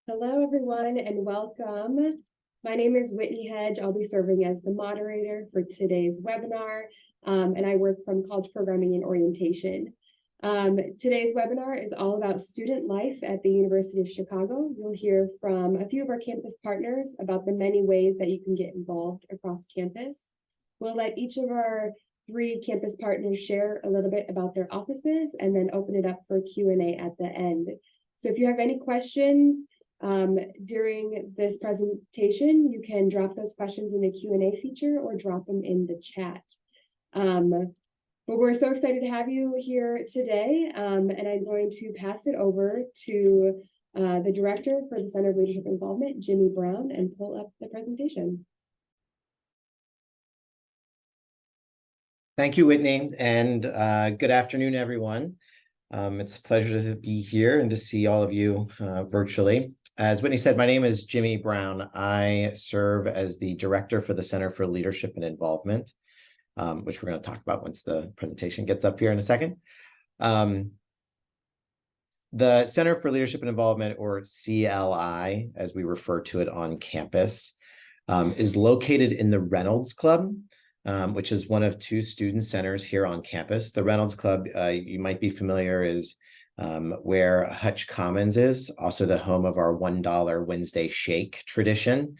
Hello, everyone, and welcome. My name is Whitney Hedge. I'll be serving as the moderator for today's webinar, and I work from College Programming and Orientation. Today's webinar is all about student life at the University of Chicago. You'll hear from a few of our campus partners about the many ways that you can get involved across campus. We'll let each of our 3 campus partners share a little bit about their offices and then open it up for Q&A at the end. So if you have any questions, during this presentation, you can drop those questions in the Q&A feature or drop them in the chat. But we're so excited to have you here today, and I'm going to pass it over to the director for the Center of Leadership Involvement, Jimmy Brown, and pull up the presentation. Thank you, Whitney, and good afternoon, everyone. It's a pleasure to be here and to see all of you virtually. As Whitney said, my name is Jimmy Brown. I serve as the director for the Center for Leadership and Involvement, which we're going to talk about once the presentation gets up here in a second. The Center for Leadership and Involvement, or CLI, as we refer to it on campus, is located in the Reynolds Club, which is one of 2 student centers here on campus. The Reynolds Club, you might be familiar, is where Hutch Commons is, also the home of our $1 Wednesday Shake tradition.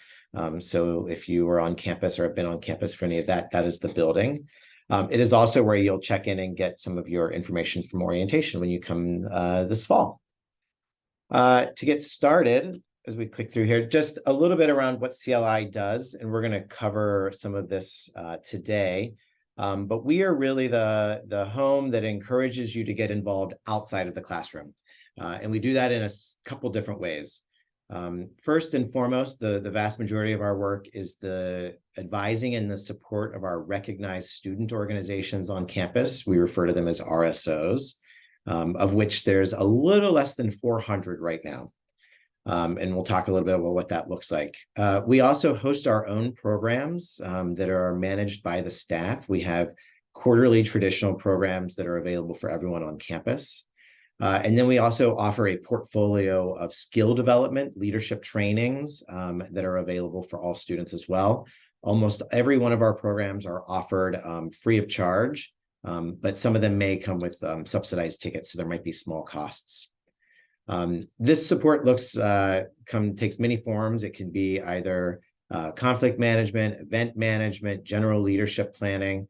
So if you were on campus or have been on campus for any of that, that is the building. It is also where you'll check in and get some of your information from orientation when you come this fall. To get started, as we click through here, just a little bit around what CLI does, and we're going to cover some of this today. But we are really the home that encourages you to get involved outside of the classroom. And we do that in a couple different ways. First and foremost, the vast majority of our work is the advising and the support of our recognized student organizations on campus. We refer to them as RSOs, of which there's a little less than 400 right now. And we'll talk a little bit about what that looks like. We also host our own programs that are managed by the staff. We have quarterly traditional programs that are available for everyone on campus. And then we also offer a portfolio of skill development, leadership trainings that are available for all students as well. Almost every one of our programs are offered free of charge, but some of them may come with subsidized tickets, so there might be small costs. This support takes many forms. It can be either conflict management, event management, general leadership planning,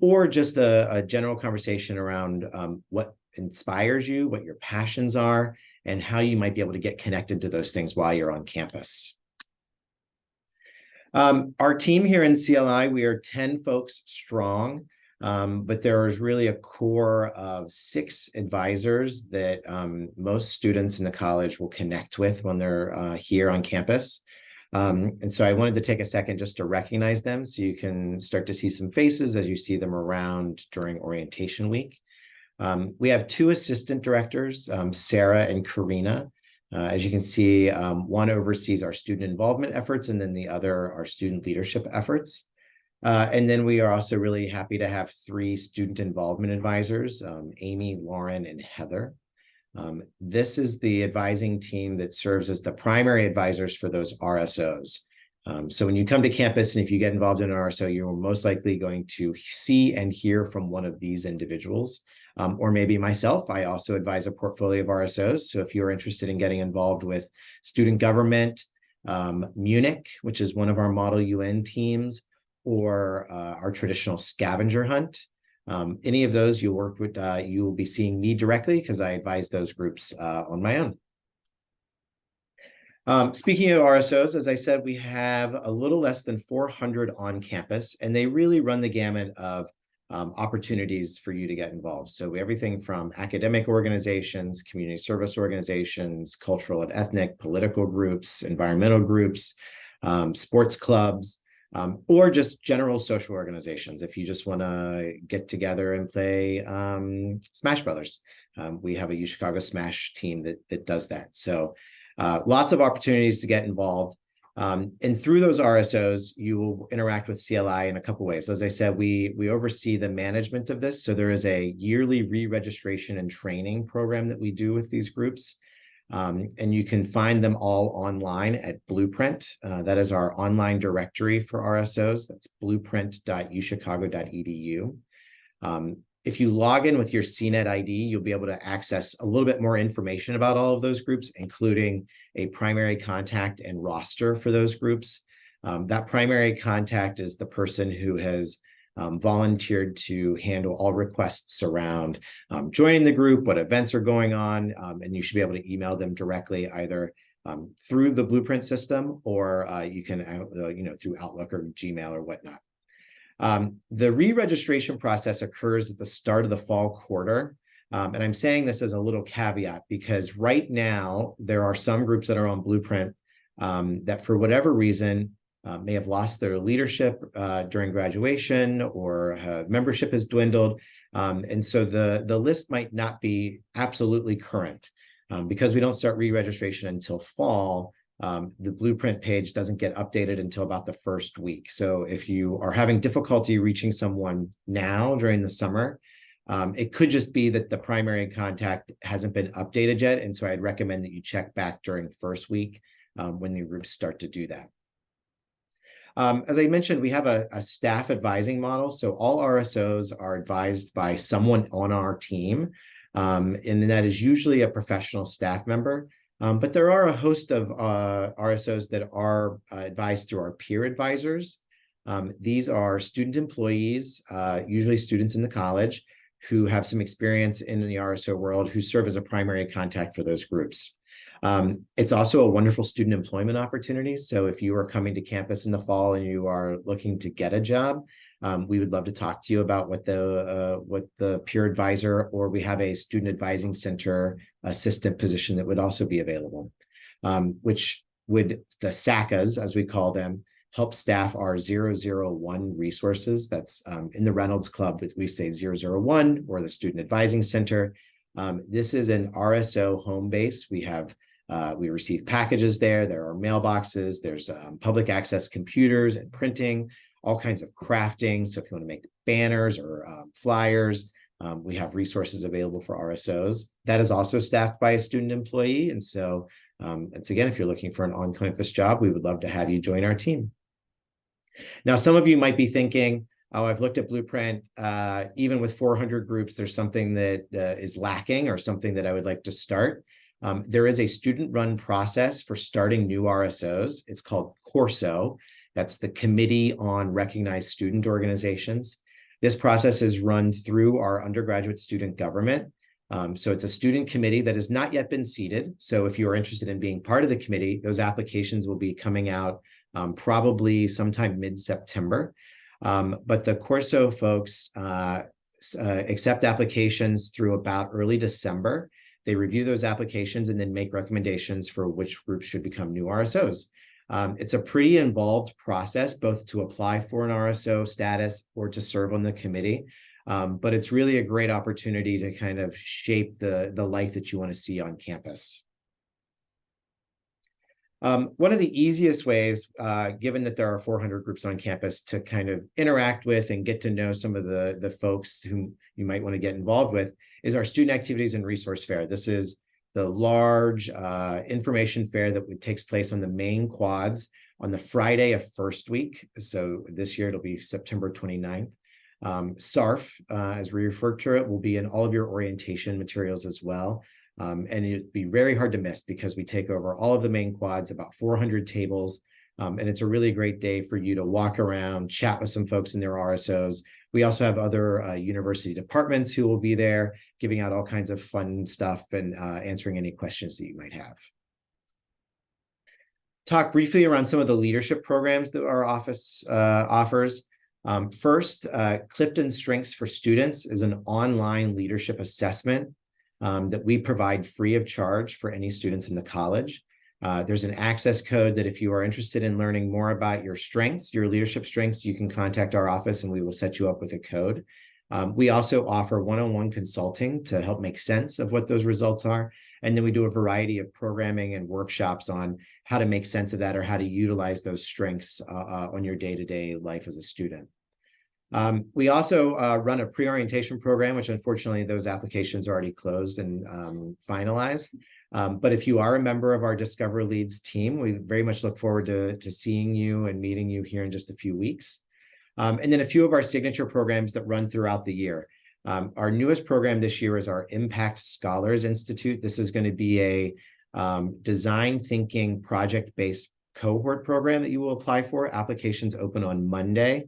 or just a general conversation around what inspires you, what your passions are, and how you might be able to get connected to those things while you're on campus. Our team here in CLI, we are 10 folks strong. But there is really a core of 6 advisors that most students in the college will connect with when they're here on campus. And so I wanted to take a second just to recognize them so you can start to see some faces as you see them around during orientation week. We have 2 assistant directors, Sarah and Karina. As you can see, one oversees our student involvement efforts, and then the other our student leadership efforts. And then we are also really happy to have 3 student involvement advisors, Amy, Lauren, and Heather. This is the advising team that serves as the primary advisors for those RSOs. So when you come to campus and if you get involved in an RSO, you're most likely going to see and hear from one of these individuals. Or maybe myself, I also advise a portfolio of RSOs. So if you're interested in getting involved with student government, Munich, which is one of our Model UN teams, or our traditional scavenger hunt. Any of those you work with, you will be seeing me directly because I advise those groups on my own. Speaking of RSOs, as I said, we have a little less than 400 on campus, and they really run the gamut of opportunities for you to get involved. So everything from academic organizations, community service organizations, cultural and ethnic, political groups, environmental groups, sports clubs, or just general social organizations. If you just want to get together and play Smash Brothers, we have a U Chicago Smash team that does that. So lots of opportunities to get involved. And through those RSOs, you will interact with CLI in a couple ways. As I said, we oversee the management of this. So there is a yearly re-registration and training program that we do with these groups. And you can find them all online at Blueprint. That is our online directory for RSOs. That's blueprint.uchicago.edu. If you log in with your CNET ID, you'll be able to access a little bit more information about all of those groups, including a primary contact and roster for those groups. That primary contact is the person who has volunteered to handle all requests around joining the group, what events are going on, and you should be able to email them directly either through the Blueprint system or you can, through Outlook or Gmail or whatnot. The re-registration process occurs at the start of the fall quarter. And I'm saying this as a little caveat because right now there are some groups that are on Blueprint that for whatever reason may have lost their leadership during graduation or membership has dwindled. And so the list might not be absolutely current. Because we don't start re-registration until fall, the Blueprint page doesn't get updated until about the first week. So if you are having difficulty reaching someone now during the summer, it could just be that the primary contact hasn't been updated yet. And so I'd recommend that you check back during the first week when the groups start to do that. As I mentioned, we have a staff advising model. So all RSOs are advised by someone on our team, and that is usually a professional staff member. But there are a host of RSOs that are advised through our peer advisors. These are student employees, usually students in the college, who have some experience in the RSO world who serve as a primary contact for those groups. It's also a wonderful student employment opportunity. So if you are coming to campus in the fall and you are looking to get a job, we would love to talk to you about what the peer advisor, or we have a student advising center assistant position that would also be available, which would, the SACAs, as we call them, help staff our 001 resources. That's in the Reynolds Club, we say 001 or the Student Advising Center. This is an RSO home base. We receive packages there. There are mailboxes. There's public access computers and printing, all kinds of crafting. So if you want to make banners or flyers, we have resources available for RSOs. That is also staffed by a student employee. And so it's again, if you're looking for an on-campus job, we would love to have you join our team. Now, some of you might be thinking, oh, I've looked at Blueprint, even with 400 groups, there's something that is lacking or something that I would like to start. There is a student-run process for starting new RSOs. It's called CORSO. That's the Committee on Recognized Student Organizations. This process is run through our undergraduate student government. So it's a student committee that has not yet been seated. So if you are interested in being part of the committee, those applications will be coming out probably sometime mid-September. But the Corso folks accept applications through about early December. They review those applications and then make recommendations for which groups should become new RSOs. It's a pretty involved process, both to apply for an RSO status or to serve on the committee. But it's really a great opportunity to kind of shape the life that you want to see on campus. One of the easiest ways, given that there are 400 groups on campus, to kind of interact with and get to know some of the folks whom you might want to get involved with is our Student Activities and Resource Fair. This is the large information fair that takes place on the main quads on the Friday of first week. So this year it'll be September 29th. SARF, as we refer to it, will be in all of your orientation materials as well. And it'd be very hard to miss because we take over all of the main quads, about 400 tables. And it's a really great day for you to walk around, chat with some folks in their RSOs. We also have other university departments who will be there giving out all kinds of fun stuff and answering any questions that you might have. Talk briefly around some of the leadership programs that our office offers. First, Clifton Strengths for Students is an online leadership assessment that we provide free of charge for any students in the college. There's an access code that if you are interested in learning more about your strengths, your leadership strengths, you can contact our office and we will set you up with a code. We also offer one-on-one consulting to help make sense of what those results are. And then we do a variety of programming and workshops on how to make sense of that or how to utilize those strengths on your day-to-day life as a student. We also run a pre-orientation program, which unfortunately those applications are already closed and finalized. But if you are a member of our Discover Leads team, we very much look forward to seeing you and meeting you here in just a few weeks. And then a few of our signature programs that run throughout the year. Our newest program this year is our Impact Scholars Institute. This is going to be a design thinking project-based cohort program that you will apply for. Applications open on Monday.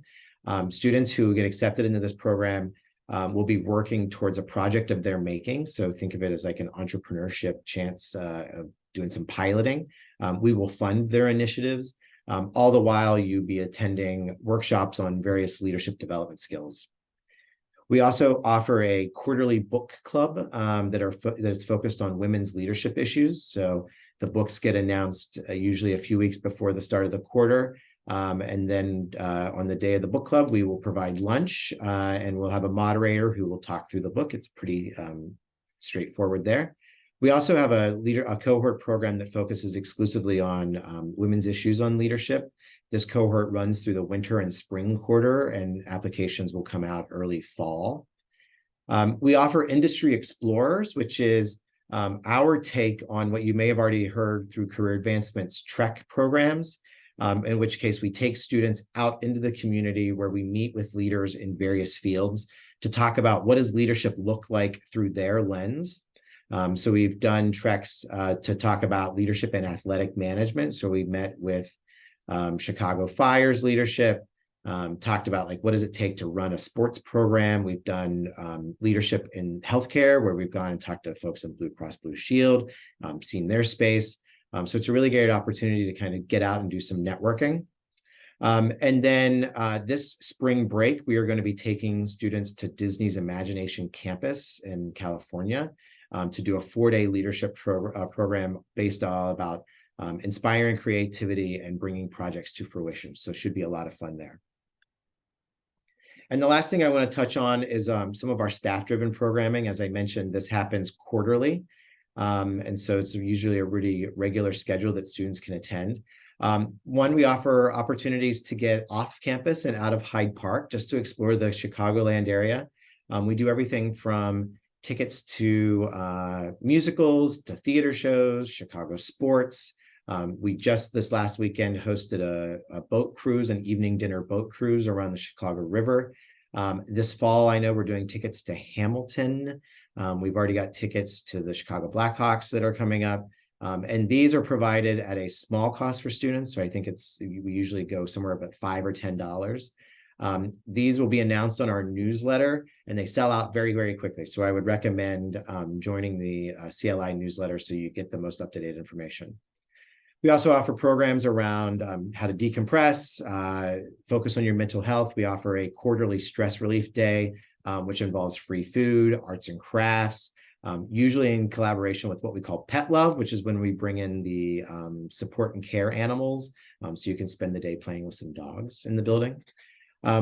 Students who get accepted into this program will be working towards a project of their making. So think of it as like an entrepreneurship chance of doing some piloting. We will fund their initiatives. All the while you be attending workshops on various leadership development skills. We also offer a quarterly book club that's focused on women's leadership issues. So the books get announced usually a few weeks before the start of the quarter. And then on the day of the book club, we will provide lunch and we'll have a moderator who will talk through the book. It's pretty straightforward there. We also have a cohort program that focuses exclusively on women's issues on leadership. This cohort runs through the winter and spring quarter, and applications will come out early fall. We offer Industry Explorers, which is our take on what you may have already heard through Career Advancement's TREC programs, in which case we take students out into the community where we meet with leaders in various fields to talk about what does leadership look like through their lens. So we've done treks to talk about leadership and athletic management. So we met with Chicago Fire's leadership, talked about like what does it take to run a sports program. We've done leadership in healthcare, where we've gone and talked to folks in Blue Cross Blue Shield, seen their space. So it's a really great opportunity to kind of get out and do some networking. And then this spring break, we are going to be taking students to Disney's Imagination Campus in California to do a 4-day leadership program based all about inspiring creativity and bringing projects to fruition. So it should be a lot of fun there. And the last thing I want to touch on is some of our staff-driven programming. As I mentioned, this happens quarterly. And so it's usually a really regular schedule that students can attend. One, we offer opportunities to get off campus and out of Hyde Park just to explore the Chicagoland area. We do everything from tickets to musicals, to theater shows, Chicago sports. We just this last weekend hosted a boat cruise, an evening dinner boat cruise around the Chicago River. This fall, I know we're doing tickets to Hamilton. We've already got tickets to the Chicago Blackhawks that are coming up. And these are provided at a small cost for students. So I think we usually go somewhere about $5 or $10. These will be announced on our newsletter, and they sell out very, very quickly. So I would recommend joining the CLI newsletter so you get the most up-to-date information. We also offer programs around how to decompress, focus on your mental health. We offer a quarterly stress relief day, which involves free food, arts and crafts, usually in collaboration with what we call Pet Love, which is when we bring in the support and care animals. So you can spend the day playing with some dogs in the building.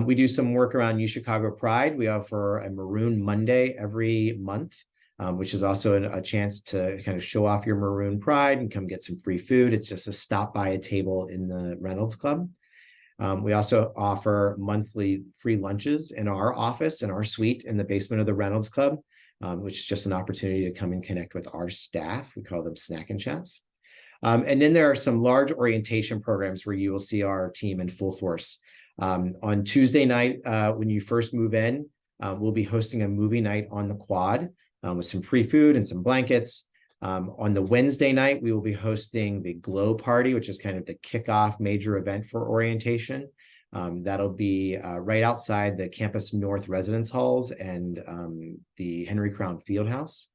We do some work around U Chicago Pride. We offer a Maroon Monday every month, which is also a chance to kind of show off your Maroon Pride and come get some free food. It's just a stop by a table in the Reynolds Club. We also offer monthly free lunches in our office, in our suite in the basement of the Reynolds Club, which is just an opportunity to come and connect with our staff. We call them snack and chats. And then there are some large orientation programs where you will see our team in full force. On Tuesday night, when you first move in, we'll be hosting a movie night on the quad with some free food and some blankets. On the Wednesday night, we will be hosting the Glow Party, which is kind of the kickoff major event for orientation. That'll be right outside the Campus North residence halls and the Henry Crown Fieldhouse.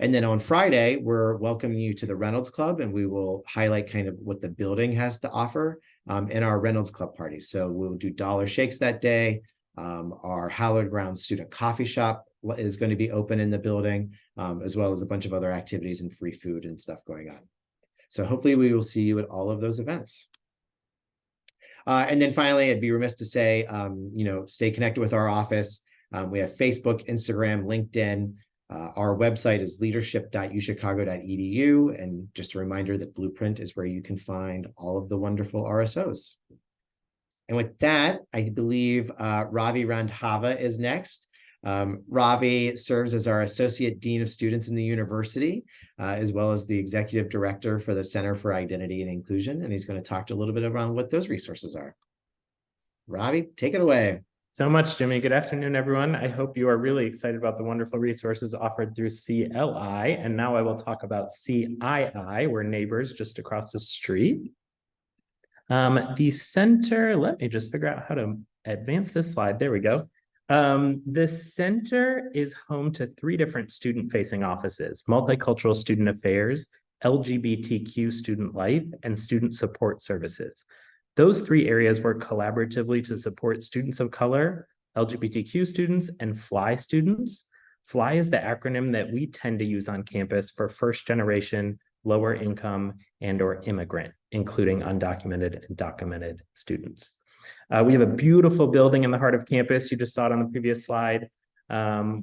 And then on Friday, we're welcoming you to the Reynolds Club, and we will highlight kind of what the building has to offer in our Reynolds Club party. So we'll do dollar shakes that day. Our Hallowed Ground student coffee shop is going to be open in the building, as well as a bunch of other activities and free food and stuff going on. So hopefully we will see you at all of those events. And then finally, I'd be remiss to say, stay connected with our office. We have Facebook, Instagram, LinkedIn. Our website is leadership.uchicago.edu. And just a reminder that Blueprint is where you can find all of the wonderful RSOs. And with that, I believe Ravi Randhava is next. Ravi serves as our Associate Dean of Students in the university, as well as the Executive Director for the Center for Identity and Inclusion, and he's going to talk a little bit around what those resources are. Ravi, take it away. So much, Jimmy. Good afternoon, everyone. I hope you are really excited about the wonderful resources offered through CLI. And now I will talk about CII. We're neighbors just across the street. The center, let me just figure out how to advance this slide. There we go. The center is home to 3 different student-facing offices: Multicultural Student Affairs, LGBTQ Student Life, and Student Support Services. Those 3 areas work collaboratively to support students of color, LGBTQ students, and FLY students. FLY is the acronym that we tend to use on campus for first generation, lower income, and/or immigrant, including undocumented and documented students. We have a beautiful building in the heart of campus. You just saw it on the previous slide,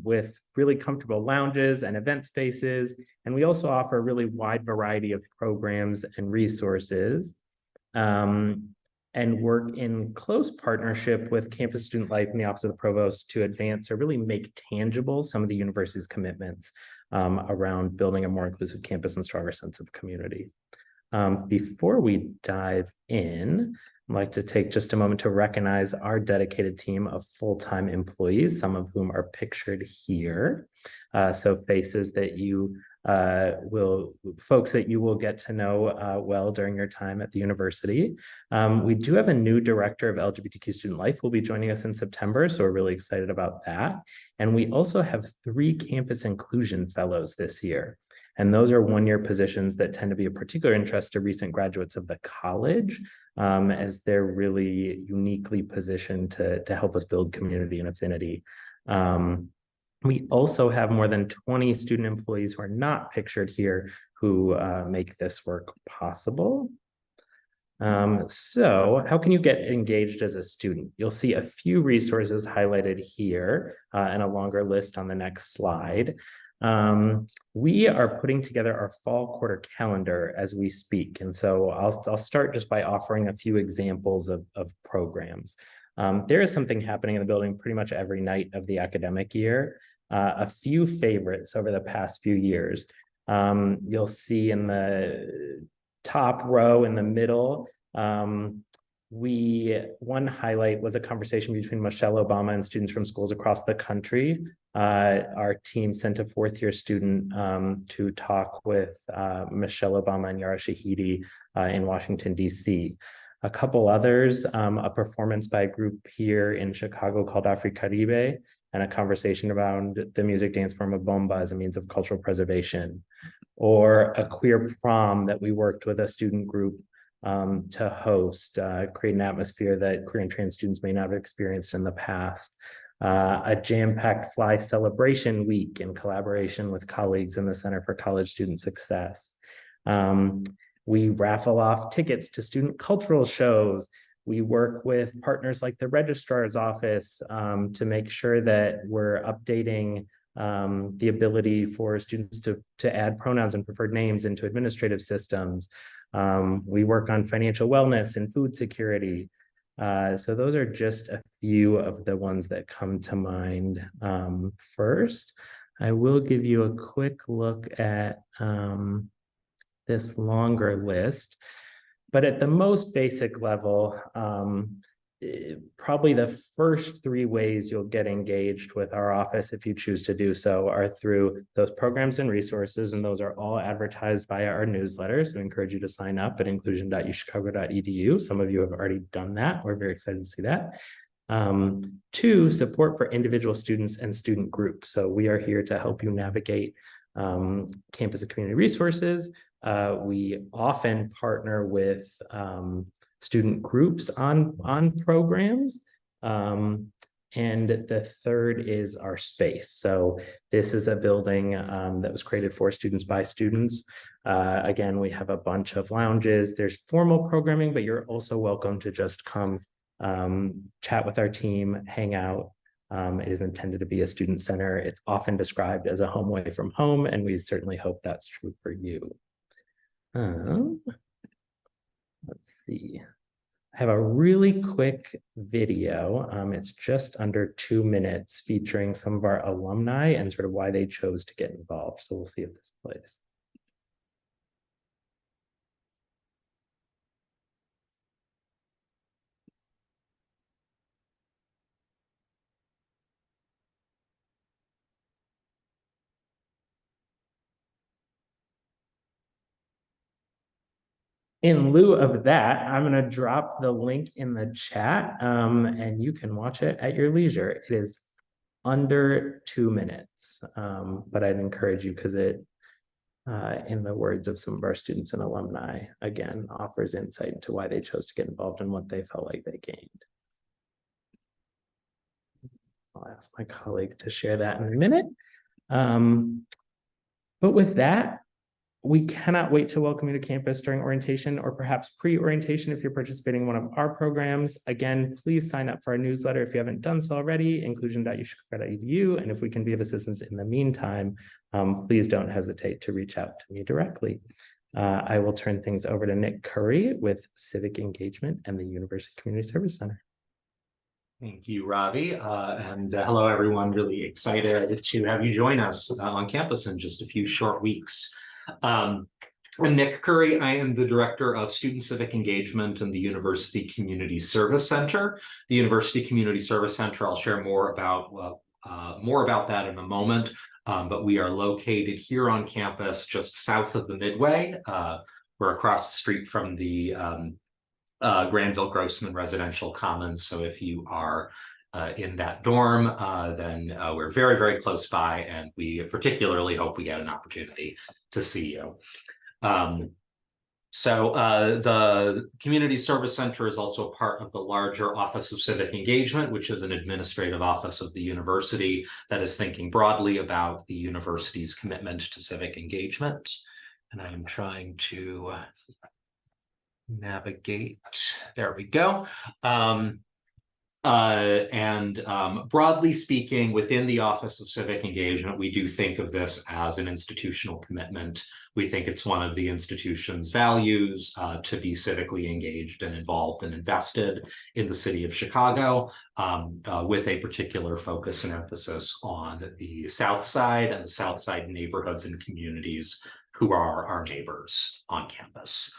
with really comfortable lounges and event spaces. And we also offer a really wide variety of programs and resources, and work in close partnership with Campus Student Life and the Office of the Provost to advance or really make tangible some of the university's commitments around building a more inclusive campus and stronger sense of community. Before we dive in, I'd like to take just a moment to recognize our dedicated team of full-time employees, some of whom are pictured here. So faces that you folks that you will get to know well during your time at the university. We do have a new director of LGBTQ Student Life who will be joining us in September, so we're really excited about that. And we also have 3 campus inclusion fellows this year. And those are one-year positions that tend to be of particular interest to recent graduates of the college, as they're really uniquely positioned to help us build community and affinity. We also have more than 20 student employees who are not pictured here who make this work possible. So how can you get engaged as a student? You'll see a few resources highlighted here and a longer list on the next slide. We are putting together our fall quarter calendar as we speak. And so I'll start just by offering a few examples of programs. There is something happening in the building pretty much every night of the academic year. A few favorites over the past few years. You'll see in the top row in the middle, one highlight was a conversation between Michelle Obama and students from schools across the country. Our team sent a 4th-year student to talk with Michelle Obama and Yara Shahidi in Washington, D.C. A couple others, a performance by a group here in Chicago called Afri-Caribe, and a conversation around the music dance form of bomba as a means of cultural preservation, or a queer prom that we worked with a student group to host, create an atmosphere that queer and trans students may not have experienced in the past. A jam-packed FLY celebration week in collaboration with colleagues in the Center for College Student Success. We raffle off tickets to student cultural shows. We work with partners like the registrar's office to make sure that we're updating the ability for students to add pronouns and preferred names into administrative systems. We work on financial wellness and food security. So those are just a few of the ones that come to mind. First, I will give you a quick look at this longer list. But at the most basic level, probably the first 3 ways you'll get engaged with our office, if you choose to do so, are through those programs and resources, and those are all advertised via our newsletter. So I encourage you to sign up at inclusion.uchicago.edu. Some of you have already done that. We're very excited to see that. 2, support for individual students and student groups. So we are here to help you navigate campus and community resources. We often partner with student groups on programs. And the third is our space. So this is a building that was created for students by students. Again, we have a bunch of lounges. There's formal programming, but you're also welcome to just come chat with our team, hang out. It is intended to be a student center. It's often described as a home away from home, and we certainly hope that's true for you. Let's see. I have a really quick video. It's just under 2 minutes featuring some of our alumni and sort of why they chose to get involved. So we'll see if this plays. In lieu of that, I'm going to drop the link in the chat and you can watch it at your leisure. It is under 2 minutes, but I'd encourage you because it, in the words of some of our students and alumni, again, offers insight into why they chose to get involved and what they felt like they gained. I'll ask my colleague to share that in a minute. But with that, we cannot wait to welcome you to campus during orientation or perhaps pre-orientation if you're participating in one of our programs. Again, please sign up for our newsletter if you haven't done so already, inclusion.uchicago.edu. And if we can be of assistance in the meantime, please don't hesitate to reach out to me directly. I will turn things over to Nick Curry with Civic Engagement and the University Community Service Center. Thank you, Ravi. And hello, everyone. Really excited to have you join us on campus in just a few short weeks. I'm Nick Curry. I am the Director of Student Civic Engagement in the University Community Service Center. The University Community Service Center, I'll share more about that in a moment, but we are located here on campus just south of the Midway. We're across the street from the Granville-Grossman Residential Commons. So if you are in that dorm, then we're very, very close by, and we particularly hope we get an opportunity to see you. The Community Service Center is also a part of the larger Office of Civic Engagement, which is an administrative office of the university that is thinking broadly about the university's commitment to civic engagement. And I am trying to navigate. There we go. Broadly speaking, within the Office of Civic Engagement, we do think of this as an institutional commitment. We think it's one of the institution's values to be civically engaged and involved and invested in the city of Chicago, with a particular focus and emphasis on the South Side and the South Side neighborhoods and communities who are our neighbors on campus.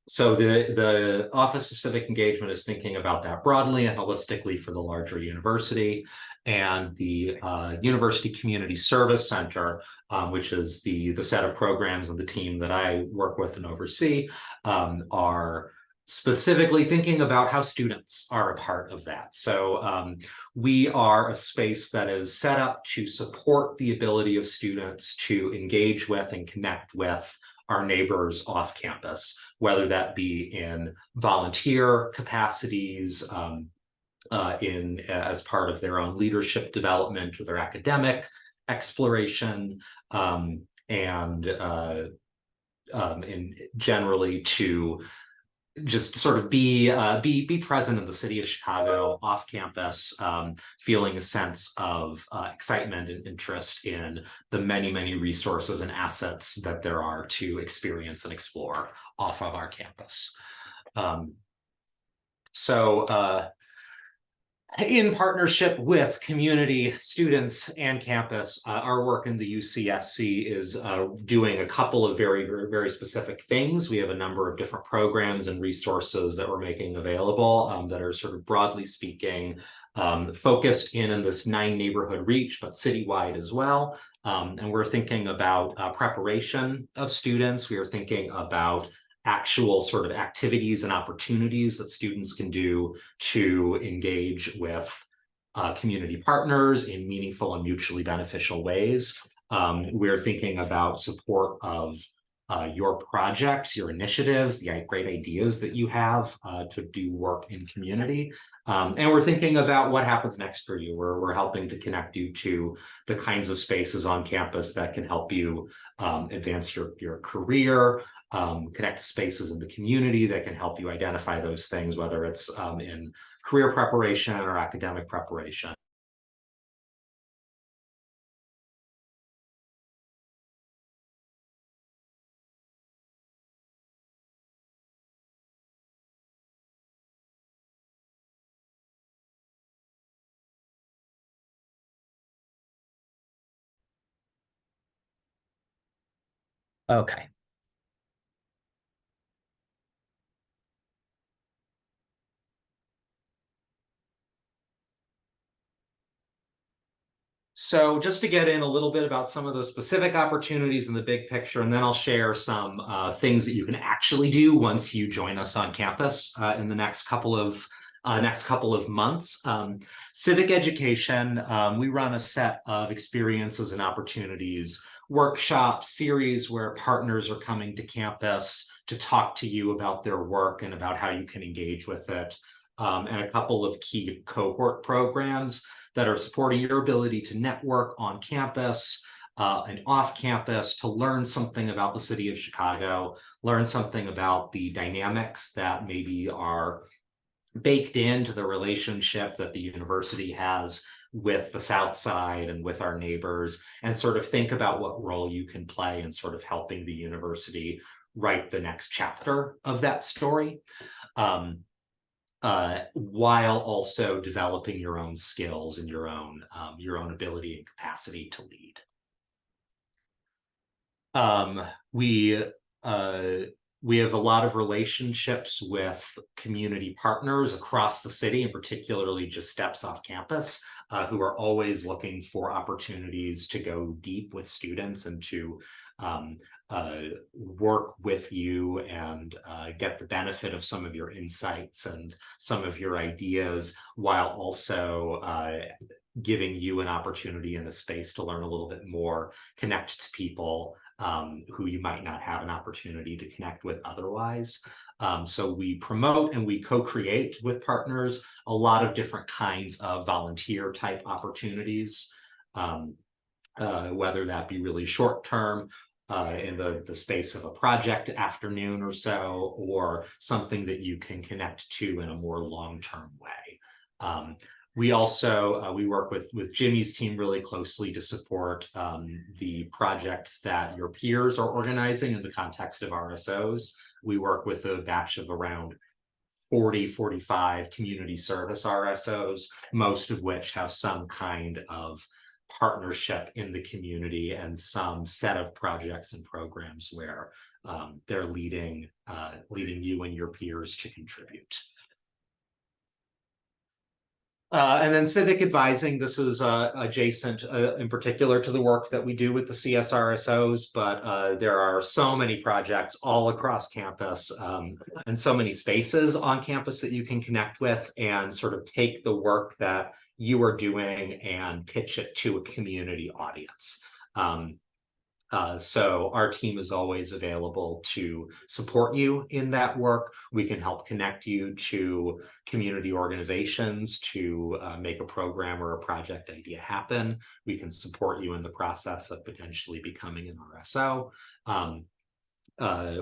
So the Office of Civic Engagement is thinking about that broadly and holistically for the larger university. And the University Community Service Center, which is the set of programs and the team that I work with and oversee, are specifically thinking about how students are a part of that. So we are a space that is set up to support the ability of students to engage with and connect with our neighbors off campus, whether that be in volunteer capacities, as part of their own leadership development or their academic exploration, and generally to just sort of be present in the city of Chicago off campus, feeling a sense of excitement and interest in the many, many resources and assets that there are to experience and explore off of our campus. In partnership with community, students, and campus, our work in the UCSC is doing a couple of very, very, very specific things. We have a number of different programs and resources that we're making available that are sort of broadly speaking focused in this 9 neighborhood reach, but citywide as well. And we're thinking about preparation of students. We are thinking about actual sort of activities and opportunities that students can do to engage with community partners in meaningful and mutually beneficial ways. We're thinking about support of your projects, your initiatives, the great ideas that you have to do work in community. And we're thinking about what happens next for you. We're helping to connect you to the kinds of spaces on campus that can help you advance your career, connect to spaces in the community that can help you identify those things, whether it's in career preparation or academic preparation. Okay. So just to get in a little bit about some of the specific opportunities in the big picture, and then I'll share some things that you can actually do once you join us on campus in the next couple of months. Civic Education, we run a set of experiences and opportunities, workshops, series where partners are coming to campus to talk to you about their work and about how you can engage with it. And a couple of key cohort programs that are supporting your ability to network on campus and off campus, to learn something about the city of Chicago, learn something about the dynamics that maybe are baked into the relationship that the university has with the South Side and with our neighbors, and sort of think about what role you can play in sort of helping the university write the next chapter of that story. While also developing your own skills and your own ability and capacity to lead. We have a lot of relationships with community partners across the city, and particularly just steps off campus, who are always looking for opportunities to go deep with students and to work with you and get the benefit of some of your insights and some of your ideas, while also giving you an opportunity and a space to learn a little bit more, connect to people who you might not have an opportunity to connect with otherwise. So we promote and we co-create with partners a lot of different kinds of volunteer type opportunities, whether that be really short term in the space of a project afternoon or so, or something that you can connect to in a more long-term way. We also, we work with Jimmy's team really closely to support the projects that your peers are organizing in the context of RSOs. We work with a batch of around 45 community service RSOs, most of which have some kind of partnership in the community and some set of projects and programs where they're leading you and your peers to contribute. And then Civic Advising, this is adjacent in particular to the work that we do with the CSRSOs, but there are so many projects all across campus and so many spaces on campus that you can connect with and sort of take the work that you are doing and pitch it to a community audience. So our team is always available to support you in that work. We can help connect you to community organizations to make a program or a project idea happen. We can support you in the process of potentially becoming an RSO.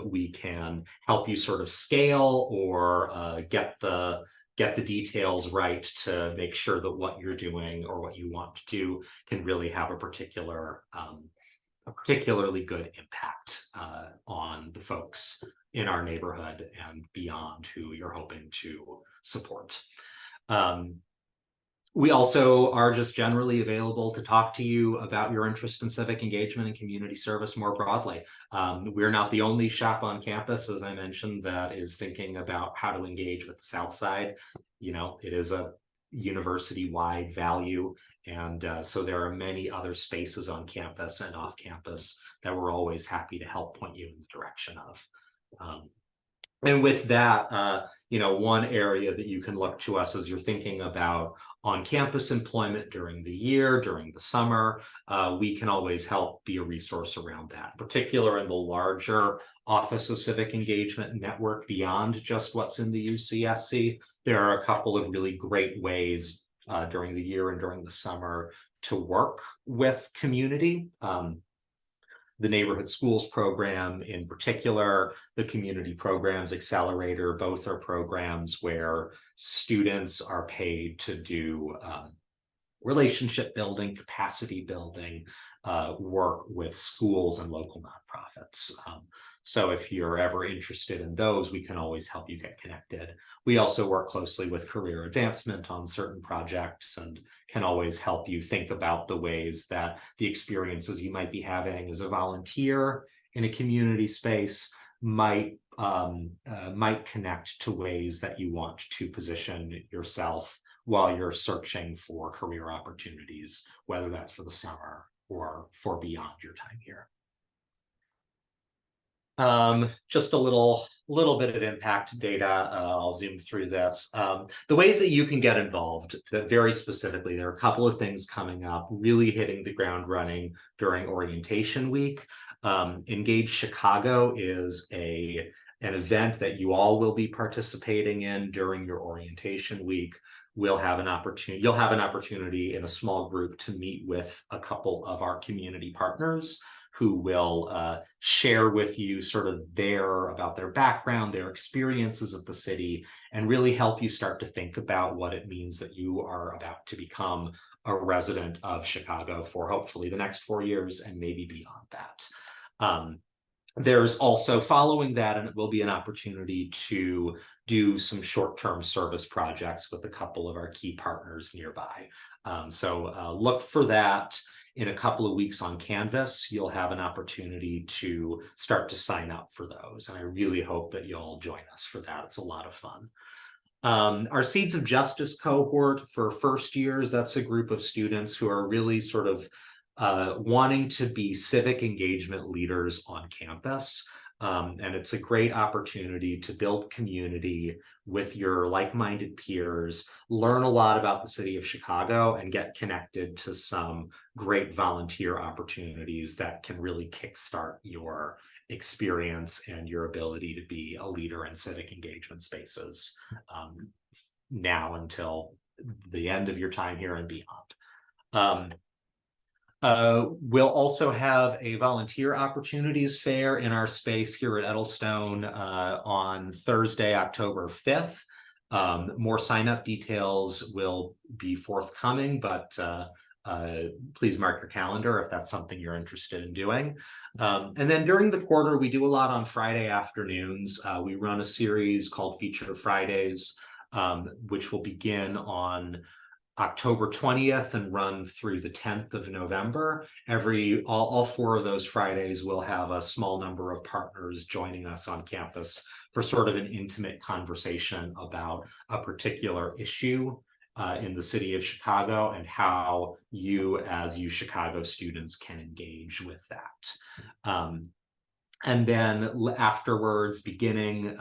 We can help you sort of scale or get the details right to make sure that what you're doing or what you want to do can really have a particularly good impact on the folks in our neighborhood and beyond who you're hoping to support. We also are just generally available to talk to you about your interest in civic engagement and community service more broadly. We're not the only shop on campus, as I mentioned, that is thinking about how to engage with the South Side. You know, it is a university-wide value, and so there are many other spaces on campus and off campus that we're always happy to help point you in the direction of. And with that, you know, one area that you can look to us as you're thinking about on-campus employment during the year, during the summer, we can always help be a resource around that, in particular in the larger Office of Civic Engagement network beyond just what's in the UCSC. There are a couple of really great ways during the year and during the summer to work with community. The Neighborhood Schools Program in particular, the Community Programs Accelerator, both are programs where students are paid to do relationship building, capacity building work with schools and local nonprofits. So if you're ever interested in those, we can always help you get connected. We also work closely with career advancement on certain projects and can always help you think about the ways that the experiences you might be having as a volunteer in a community space might connect to ways that you want to position yourself while you're searching for career opportunities, whether that's for the summer or for beyond your time here. Just a little bit of impact data. I'll zoom through this. The ways that you can get involved, very specifically, there are a couple of things coming up, really hitting the ground running during orientation week. Engage Chicago is an event that you all will be participating in during your orientation week. You'll have an opportunity in a small group to meet with a couple of our community partners who will share with you sort of about their background, their experiences of the city, and really help you start to think about what it means that you are about to become a resident of Chicago for hopefully the next 4 years and maybe beyond that. There's also, following that, and it will be an opportunity to do some short-term service projects with a couple of our key partners nearby. So look for that. In a couple of weeks on Canvas, you'll have an opportunity to start to sign up for those. And I really hope that you'll join us for that. It's a lot of fun. Our Seeds of Justice cohort for first years, that's a group of students who are really sort of wanting to be civic engagement leaders on campus. And it's a great opportunity to build community with your like-minded peers, learn a lot about the city of Chicago, and get connected to some great volunteer opportunities that can really kickstart your experience and your ability to be a leader in civic engagement spaces now until the end of your time here and beyond. We'll also have a volunteer opportunities fair in our space here at Edelstone on Thursday, October 5th. More sign-up details will be forthcoming, but please mark your calendar if that's something you're interested in doing. And then during the quarter, we do a lot on Friday afternoons. We run a series called Feature Fridays, which will begin on October 20th and run through the 10th of November. All 4 of those Fridays will have a small number of partners joining us on campus for sort of an intimate conversation about a particular issue in the city of Chicago and how you as Chicago students can engage with that. And then afterwards, beginning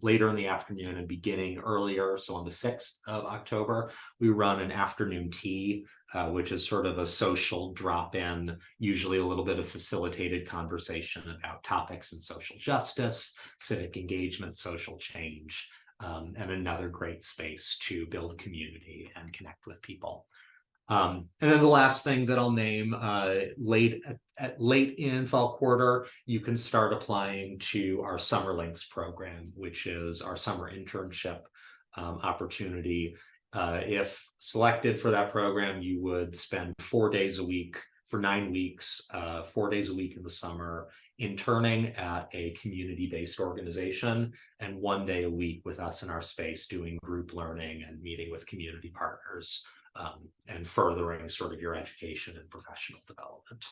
later in the afternoon and beginning earlier, so on the 6th of October, we run an afternoon tea, which is sort of a social drop-in, usually a little bit of facilitated conversation about topics in social justice, civic engagement, social change, and another great space to build community and connect with people. And then the last thing that I'll name, late in fall quarter, you can start applying to our Summer Links program, which is our summer internship opportunity. If selected for that program, you would spend 4 days a week for 9 weeks, 4 days a week in the summer, interning at a community-based organization, and 1 day a week with us in our space doing group learning and meeting with community partners. And furthering sort of your education and professional development.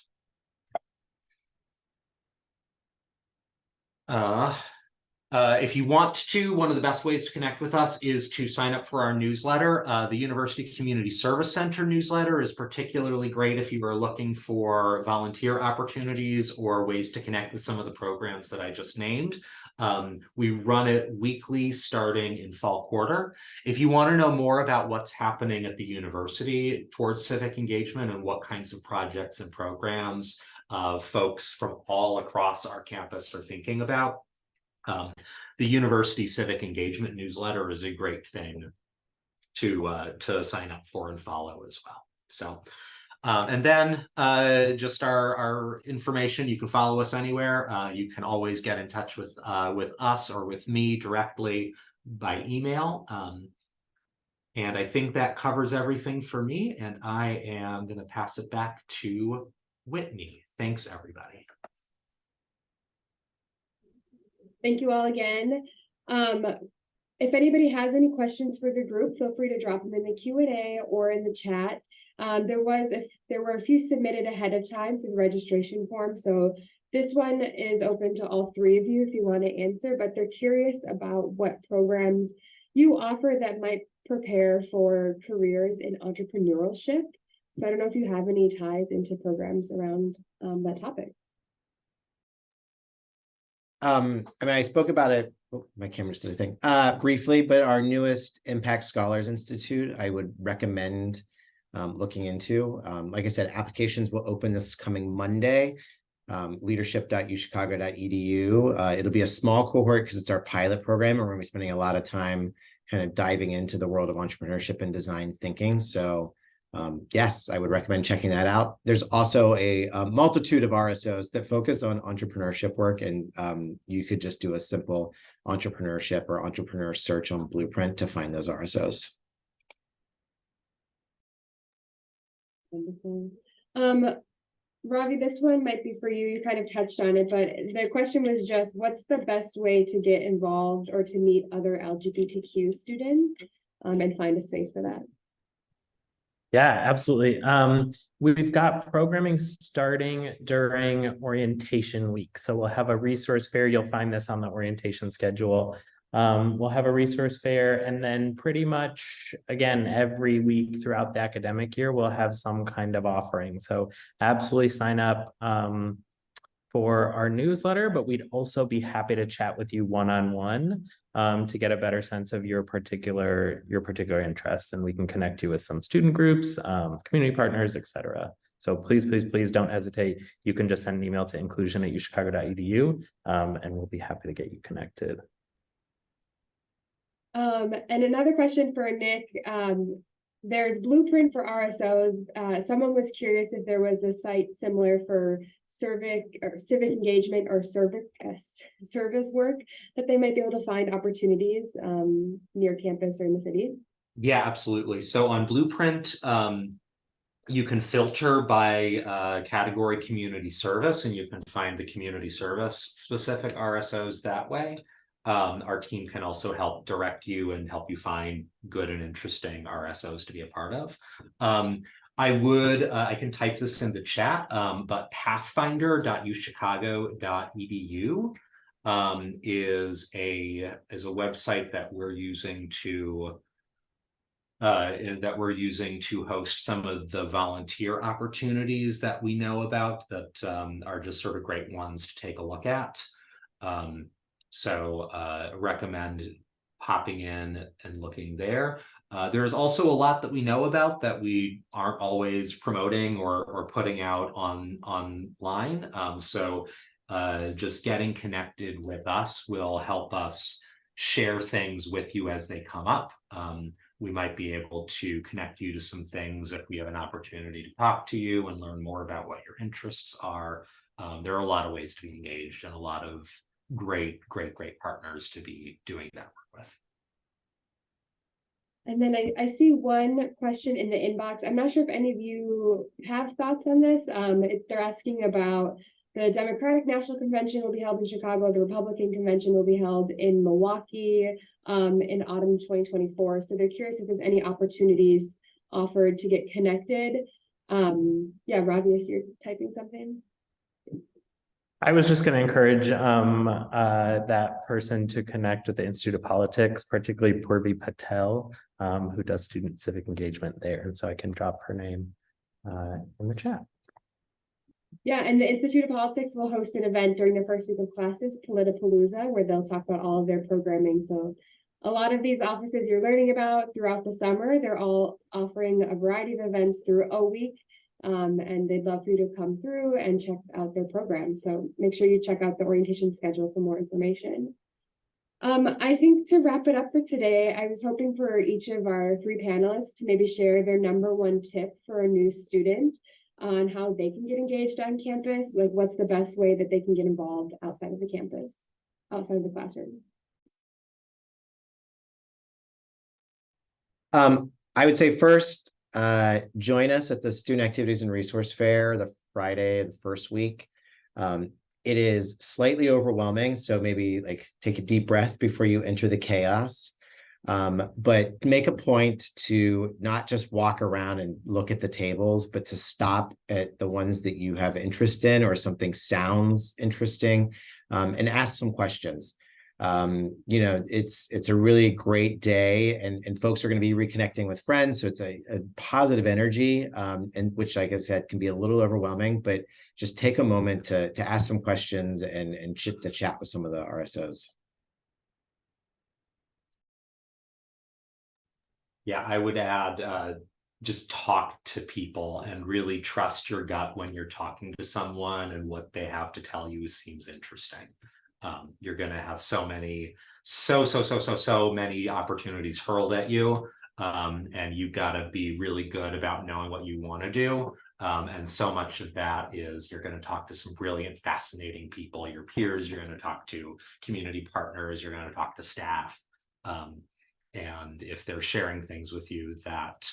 If you want to, one of the best ways to connect with us is to sign up for our newsletter. The University Community Service Center newsletter is particularly great if you are looking for volunteer opportunities or ways to connect with some of the programs that I just named. We run it weekly starting in fall quarter. If you want to know more about what's happening at the university towards civic engagement and what kinds of projects and programs folks from all across our campus are thinking about, the University Civic Engagement newsletter is a great thing to sign up for and follow as well. So and then just our information, you can follow us anywhere. You can always get in touch with us or with me directly by email. And I think that covers everything for me. And I am going to pass it back to Whitney. Thanks, everybody. Thank you all again. If anybody has any questions for the group, feel free to drop them in the Q&A or in the chat. There were a few submitted ahead of time through the registration form, so This one is open to all three of you if you want to answer, but they're curious about what programs you offer that might prepare for careers in entrepreneurship. So I don't know if you have any ties into programs around that topic. I mean, I spoke about it. Oh, my camera's did a thing. Briefly, but our newest Impact Scholars Institute, I would recommend looking into. Like I said, applications will open this coming Monday. Leadership.uchicago.edu. It'll be a small cohort because it's our pilot program, and we're going to be spending a lot of time kind of diving into the world of entrepreneurship and design thinking. So yes, I would recommend checking that out. There's also a multitude of RSOs that focus on entrepreneurship work, and you could just do a simple entrepreneurship or entrepreneur search on Blueprint to find those RSOs. Wonderful. Ravi, this one might be for you. You kind of touched on it, but the question was just, what's the best way to get involved or to meet other LGBTQ students and find a space for that? Yeah, absolutely. We've got programming starting during orientation week. So we'll have a resource fair. You'll find this on the orientation schedule. We'll have a resource fair, and then pretty much, again, every week throughout the academic year, we'll have some kind of offering. So absolutely sign up for our newsletter, but we'd also be happy to chat with you one-on-one to get a better sense of your particular interests, and we can connect you with some student groups, community partners, etc. So please don't hesitate. You can just send an email to inclusion@uchicago.edu, and we'll be happy to get you connected. And another question for Nick. There's Blueprint for RSOs. Someone was curious if there was a site similar for Civic Engagement or service work that they might be able to find opportunities near campus or in the city. Yeah, absolutely. So on Blueprint, you can filter by category community service, and you can find the community service specific RSOs that way. Our team can also help direct you and help you find good and interesting RSOs to be a part of. I can type this in the chat, but pathfinder.uchicago.edu is a website that we're using to host some of the volunteer opportunities that we know about that are just sort of great ones to take a look at. So recommend popping in and looking there. There's also a lot that we know about that we aren't always promoting or putting out online. So just getting connected with us will help us share things with you as they come up. We might be able to connect you to some things if we have an opportunity to talk to you and learn more about what your interests are. There are a lot of ways to be engaged and a lot of great partners to be doing that work with. And then I see one question in the inbox. I'm not sure if any of you have thoughts on this. They're asking about the Democratic National Convention will be held in Chicago. The Republican Convention will be held in Milwaukee in autumn 2024. So they're curious if there's any opportunities offered to get connected. Yeah, Ravi, I see you're typing something. I was just going to encourage that person to connect with the Institute of Politics, particularly Purvi Patel, who does student civic engagement there. And so I can drop her name in the chat. Yeah, and the Institute of Politics will host an event during the first week of classes, Politipalooza, where they'll talk about all of their programming. So a lot of these offices you're learning about throughout the summer, they're all offering a variety of events through O Week. And they'd love for you to come through and check out their program. So make sure you check out the orientation schedule for more information. I think to wrap it up for today, I was hoping for each of our three panelists to maybe share their #1 tip for a new student on how they can get engaged on campus. Like, what's the best way that they can get involved outside of the campus, outside of the classroom? I would say first, join us at the Student Activities and Resource Fair the Friday, the first week. It is slightly overwhelming, so maybe like take a deep breath before you enter the chaos. But make a point to not just walk around and look at the tables, but to stop at the ones that you have interest in or something sounds interesting, and ask some questions. It's a really great day, and folks are going to be reconnecting with friends. So it's a positive energy, and which, like I said, can be a little overwhelming, but just take a moment to ask some questions and to chat with some of the RSOs. Yeah, I would add, just talk to people and really trust your gut when you're talking to someone, and what they have to tell you seems interesting. You're going to have so many opportunities hurled at you. And you've got to be really good about knowing what you want to do. And so much of that is you're going to talk to some brilliant, fascinating people, your peers, you're going to talk to community partners, you're going to talk to staff. And if they're sharing things with you that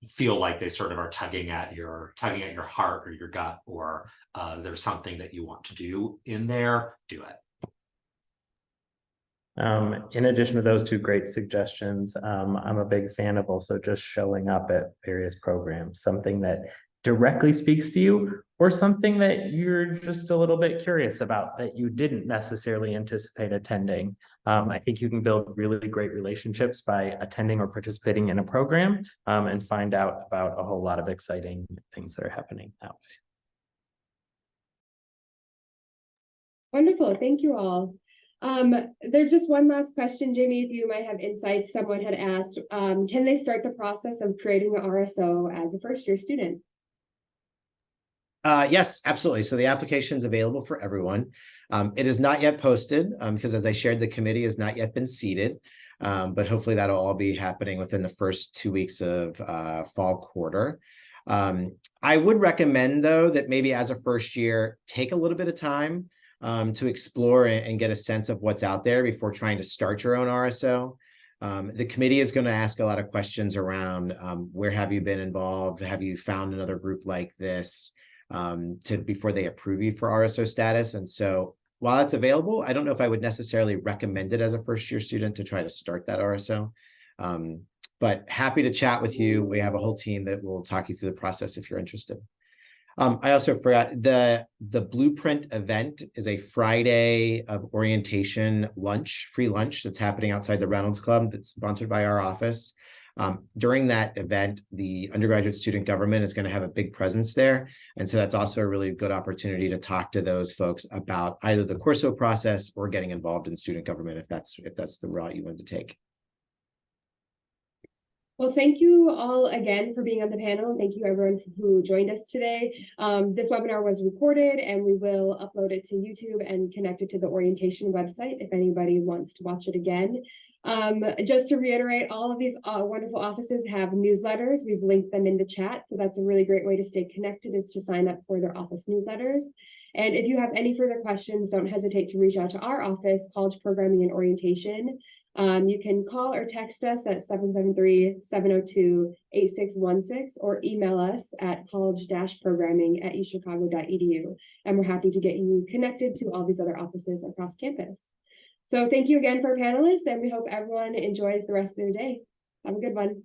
feel like they sort of are tugging at your heart or your gut, or there's something that you want to do in there, do it. In addition to those two great suggestions, I'm a big fan of also just showing up at various programs, something that directly speaks to you, or something that you're just a little bit curious about that you didn't necessarily anticipate attending. I think you can build really great relationships by attending or participating in a program, and find out about a whole lot of exciting things that are happening that way. Wonderful. Thank you all. There's just one last question, Jamie, if you might have insights. Someone had asked, can they start the process of creating an RSO as a first-year student? Yes, absolutely. So the application is available for everyone. It is not yet posted, because as I shared, the committee has not yet been seated, but hopefully that'll all be happening within the first 2 weeks of fall quarter. I would recommend, though, that maybe as a first year, take a little bit of time to explore and get a sense of what's out there before trying to start your own RSO. The committee is going to ask a lot of questions around where have you been involved? Have you found another group like this? Before they approve you for RSO status. And so while it's available, I don't know if I would necessarily recommend it as a first-year student to try to start that RSO. But happy to chat with you. We have a whole team that will talk you through the process if you're interested. I also forgot the Blueprint event is a Friday of orientation lunch, free lunch that's happening outside the Reynolds Club that's sponsored by our office. During that event, the undergraduate student government is going to have a big presence there. And so that's also a really good opportunity to talk to those folks about either the Corso process or getting involved in student government if that's the route you want to take. Well, thank you all again for being on the panel. Thank you everyone who joined us today. This webinar was recorded and we will upload it to YouTube and connect it to the orientation website if anybody wants to watch it again. Just to reiterate, all of these wonderful offices have newsletters. We've linked them in the chat. So that's a really great way to stay connected, is to sign up for their office newsletters. And if you have any further questions, don't hesitate to reach out to our office, College Programming and Orientation. You can call or text us at 773-702-8616 or email us at college-programming@uchicago.edu. And we're happy to get you connected to all these other offices across campus. So thank you again for our panelists, and we hope everyone enjoys the rest of their day. Have a good one.